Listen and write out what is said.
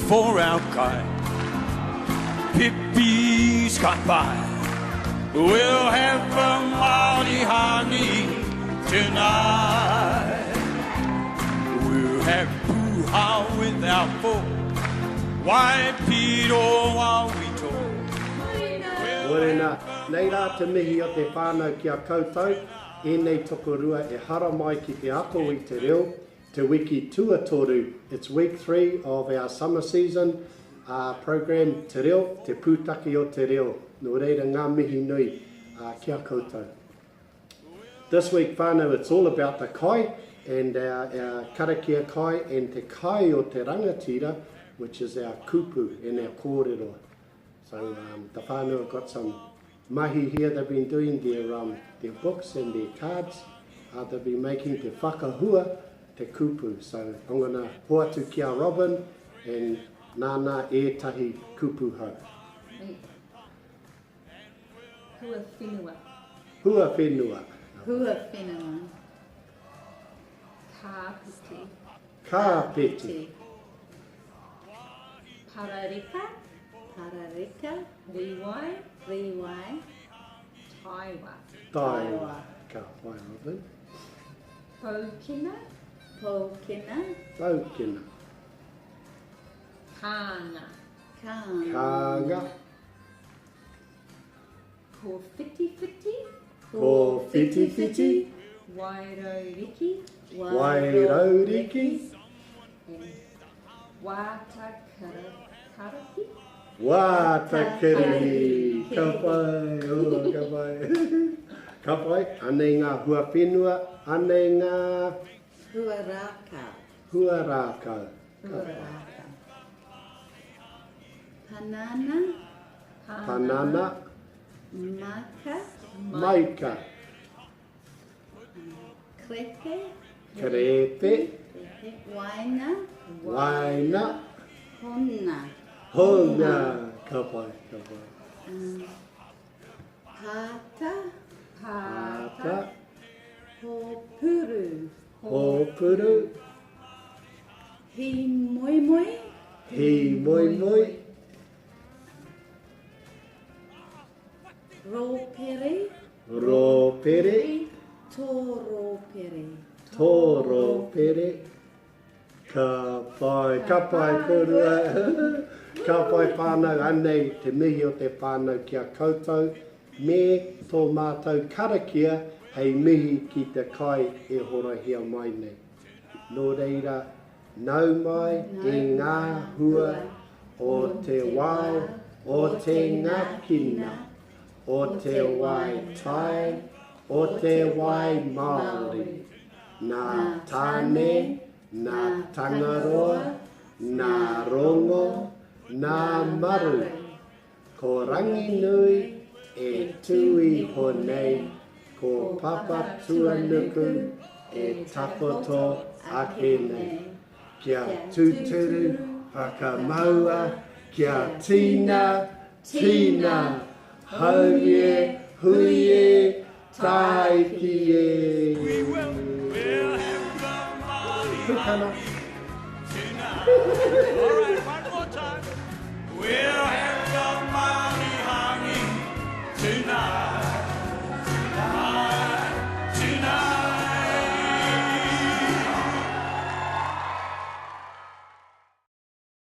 for our kai. Pippi's got by. We'll have a Māori honey tonight. We'll have puha with our folk. Why piro awito? Morena, nei rā te mihi o te whānau ki a koutou, e nei tokorua e hara mai ki te ako i te reo, te wiki tuatoru. It's week 3 of our summer season program te reo, te pūtaki o te reo. Nō reira ngā mihi nui ki a koutou. This week whānau, it's all about the kai and our karakia kai and te kai o te rangatira, which is our kupu and our kōrero. So the whānau have got some mahi here. They've been doing their books and their cards. They've been making te whakahua, te kupu. So I'm going to hoatu ki a Robin and nāna ētahi kupu hau. Hua whenua. Hua whenua. Hua whenua. Kāpiti. Kāpiti. Parareka. Parareka. Riwai. Riwai. Taiwa. Taiwa. Ka whai Robin. Pōkina. Pōkina. Pōkina. Kānga. Kānga. Ko whiti whiti. Ko whiti whiti. Wairoriki. Wairoriki. Wātakaraki. Wātakari. Ka pai, oh, ka pai. Ka pai, anei ngā hua whenua, anei ngā Huaraka. huaraka. Huaraka. Panana. Panana. Maka. Maika. Kreke. Krepe. Waina. Waina. Honna. Hona. Ka pai, ka pai. Pata. Pata. Hopuru. Hopuru. Hi moi moi. Hi moi moi. Ropere. Ropere. Toropere. Toropere. Ka pai korua. Ka pai whānau anei te mihi o te whānau ki a koutou. Me tō mātou karakia hei mihi ki te kai e horahia mai nei. Nō reira, nau mai i ngā hua o te wao, o te ngākina, o te wai tai, o te wai Māori. Nā tāne, nā tangaroa, nā rongo, nā maru. Ko rangi nui e tui honei, ko papa tuanuku e tapoto ake nei. Kia tuturu, whakamaua, kia tina, tina, hauie, huie, taikie. We'll have the Māori Pukana. All right, one more time. We'll have the Māori honey tonight.